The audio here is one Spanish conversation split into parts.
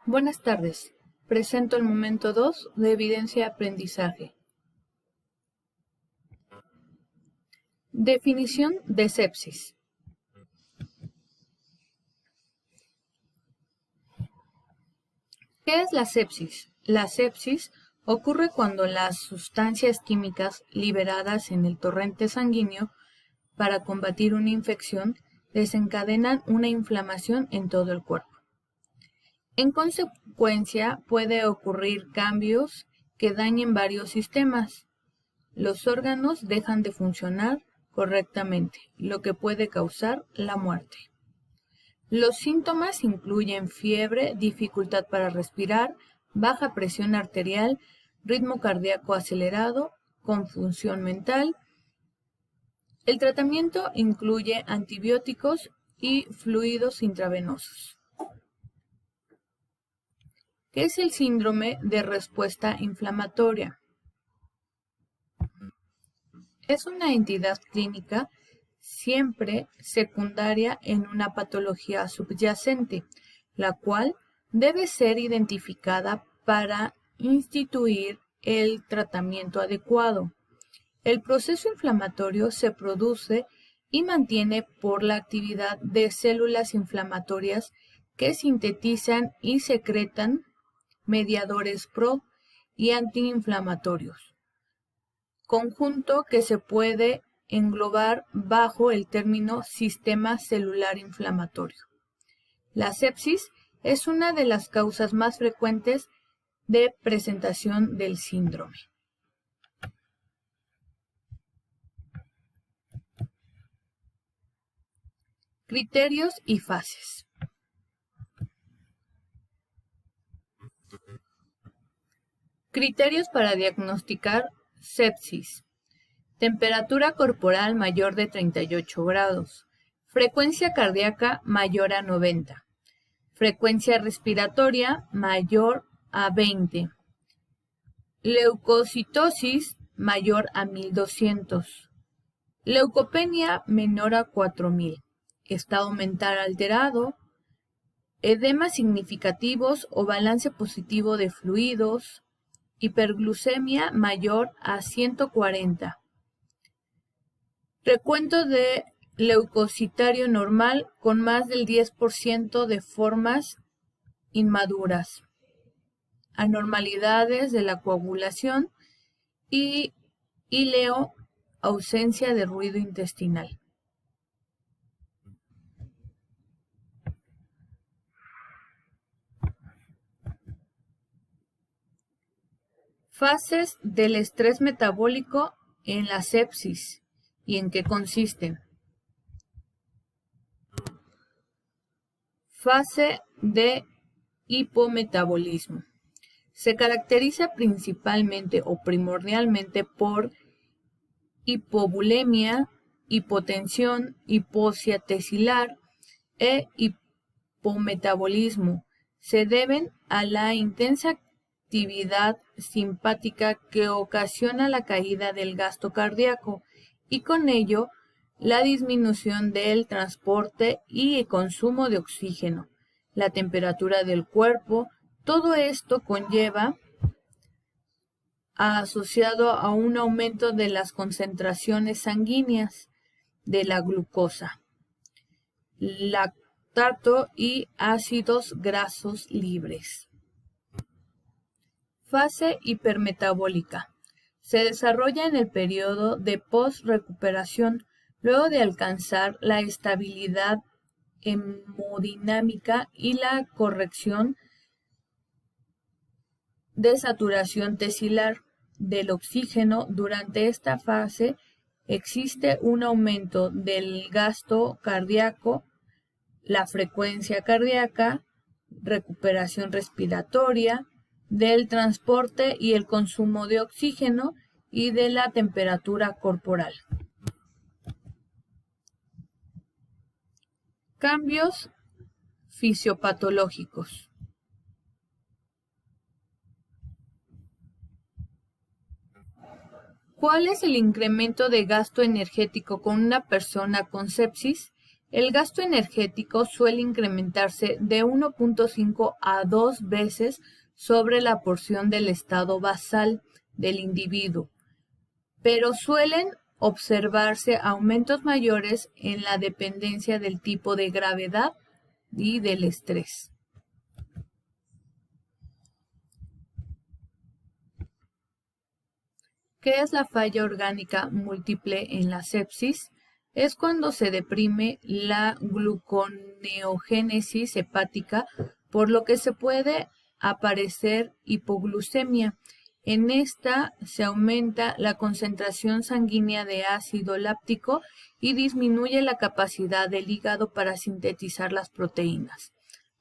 Buenas tardes. Presento el momento 2 de evidencia-aprendizaje. Definición de sepsis. ¿Qué es la sepsis? La sepsis ocurre cuando las sustancias químicas liberadas en el torrente sanguíneo para combatir una infección desencadenan una inflamación en todo el cuerpo. En consecuencia, puede ocurrir cambios que dañen varios sistemas. Los órganos dejan de funcionar correctamente, lo que puede causar la muerte. Los síntomas incluyen fiebre, dificultad para respirar, baja presión arterial, ritmo cardíaco acelerado, confusión mental. El tratamiento incluye antibióticos y fluidos intravenosos. ¿Qué es el síndrome de respuesta inflamatoria? Es una entidad clínica siempre secundaria en una patología subyacente, la cual debe ser identificada para instituir el tratamiento adecuado. El proceso inflamatorio se produce y mantiene por la actividad de células inflamatorias que sintetizan y secretan mediadores pro y antiinflamatorios, conjunto que se puede englobar bajo el término sistema celular inflamatorio. La sepsis es una de las causas más frecuentes de presentación del síndrome. Criterios y fases. Criterios para diagnosticar sepsis. Temperatura corporal mayor de 38 grados. Frecuencia cardíaca mayor a 90. Frecuencia respiratoria mayor a 20. Leucocitosis mayor a 1200. Leucopenia menor a 4000. Estado mental alterado. Edemas significativos o balance positivo de fluidos. Hiperglucemia mayor a 140. Recuento de leucocitario normal con más del 10% de formas inmaduras. Anormalidades de la coagulación y ileo, ausencia de ruido intestinal. Fases del estrés metabólico en la sepsis y en qué consisten. Fase de hipometabolismo. Se caracteriza principalmente o primordialmente por hipobulemia, hipotensión, hipoxia tesilar e hipometabolismo. Se deben a la intensa actividad simpática que ocasiona la caída del gasto cardíaco y con ello la disminución del transporte y el consumo de oxígeno, la temperatura del cuerpo. Todo esto conlleva asociado a un aumento de las concentraciones sanguíneas de la glucosa, lactato y ácidos grasos libres. Fase hipermetabólica. Se desarrolla en el periodo de post-recuperación luego de alcanzar la estabilidad hemodinámica y la corrección de saturación tesilar del oxígeno. Durante esta fase existe un aumento del gasto cardíaco, la frecuencia cardíaca, recuperación respiratoria, del transporte y el consumo de oxígeno y de la temperatura corporal. Cambios fisiopatológicos. ¿Cuál es el incremento de gasto energético con una persona con sepsis? El gasto energético suele incrementarse de 1.5 a 2 veces sobre la porción del estado basal del individuo, pero suelen observarse aumentos mayores en la dependencia del tipo de gravedad y del estrés. ¿Qué es la falla orgánica múltiple en la sepsis? Es cuando se deprime la gluconeogénesis hepática, por lo que se puede aparecer hipoglucemia. En esta se aumenta la concentración sanguínea de ácido láctico y disminuye la capacidad del hígado para sintetizar las proteínas.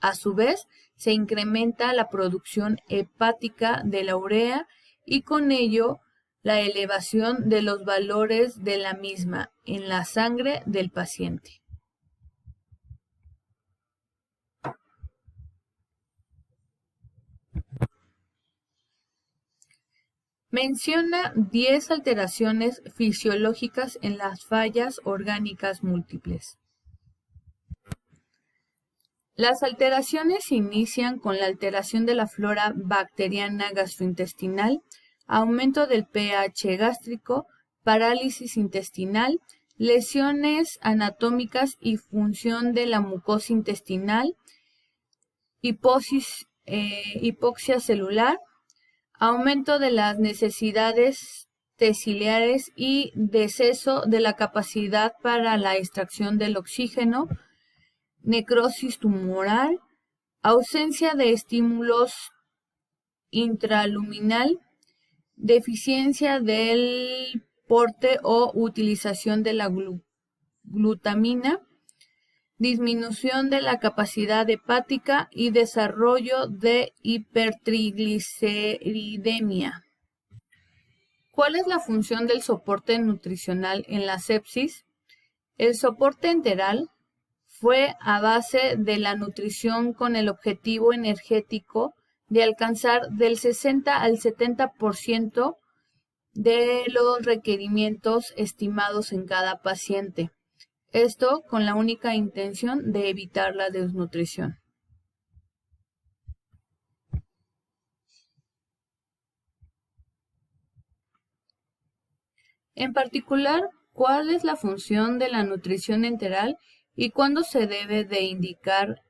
A su vez, se incrementa la producción hepática de la urea y con ello la elevación de los valores de la misma en la sangre del paciente. Menciona 10 alteraciones fisiológicas en las fallas orgánicas múltiples. Las alteraciones se inician con la alteración de la flora bacteriana gastrointestinal, aumento del pH gástrico, parálisis intestinal, lesiones anatómicas y función de la mucosa intestinal, hipoxia celular, aumento de las necesidades tesiliares y deceso de la capacidad para la extracción del oxígeno, necrosis tumoral, ausencia de estímulos intraluminal, deficiencia del porte o utilización de la glutamina, disminución de la capacidad hepática y desarrollo de hipertrigliceridemia. ¿Cuál es la función del soporte nutricional en la sepsis? El soporte enteral fue a base de la nutrición con el objetivo energético de alcanzar del 60 al 70% de los requerimientos estimados en cada paciente. Esto con la única intención de evitar la desnutrición. En particular, ¿cuál es la función de la nutrición enteral y cuándo se debe de indicar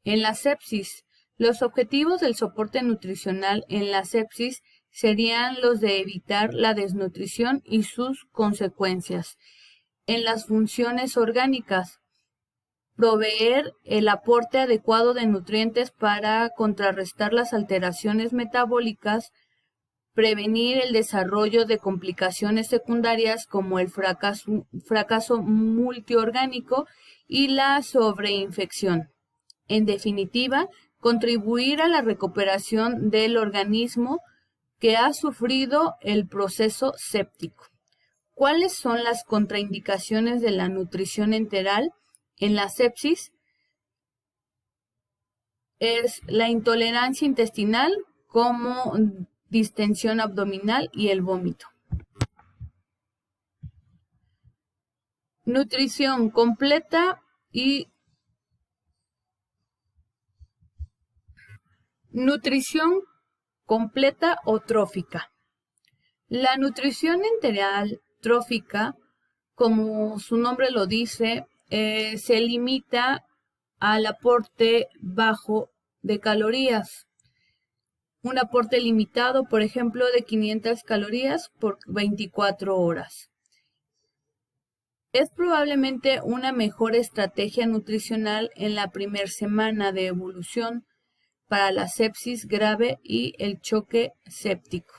en la sepsis? Los objetivos del soporte nutricional en la sepsis serían los de evitar la desnutrición y sus consecuencias. En las funciones orgánicas, proveer el aporte adecuado de nutrientes para contrarrestar las alteraciones metabólicas, prevenir el desarrollo de complicaciones secundarias como el fracaso multiorgánico y la sobreinfección. En definitiva, contribuir a la recuperación del organismo que ha sufrido el proceso séptico. ¿Cuáles son las contraindicaciones de la nutrición enteral en la sepsis? Es la intolerancia intestinal como distensión abdominal y el vómito. Nutrición completa y nutrición completa o trófica. La nutrición enteral trófica, como su nombre lo dice, se limita al aporte bajo de calorías. Un aporte limitado, por ejemplo, de 500 calorías por 24 horas. Es probablemente una mejor estrategia nutricional en la primera semana de evolución para la sepsis grave y el choque séptico.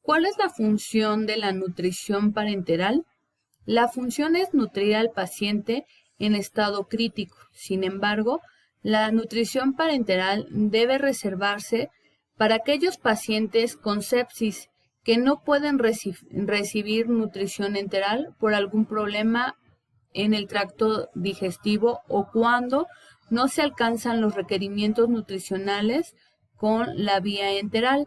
¿Cuál es la función de la nutrición parenteral? La función es nutrir al paciente en estado crítico. Sin embargo, la nutrición parenteral debe reservarse para aquellos pacientes con sepsis que no pueden recibir nutrición enteral por algún problema en el tracto digestivo o cuando no se alcanzan los requerimientos nutricionales con la vía enteral.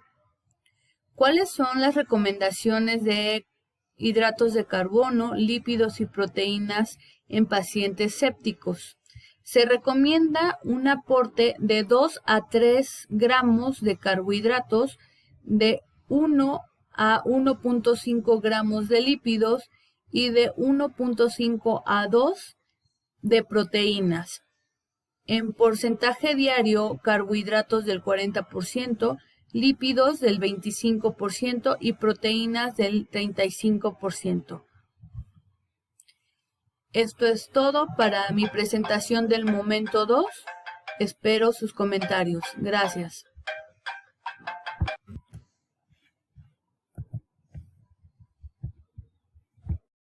¿Cuáles son las recomendaciones de hidratos de carbono, lípidos y proteínas en pacientes sépticos? Se recomienda un aporte de 2 a 3 gramos de carbohidratos, de 1 a 1.5 gramos de lípidos y de 1.5 a 2 de proteínas. En porcentaje diario, carbohidratos del 40%, lípidos del 25% y proteínas del 35%. Esto es todo para mi presentación del momento 2. Espero sus comentarios. Gracias.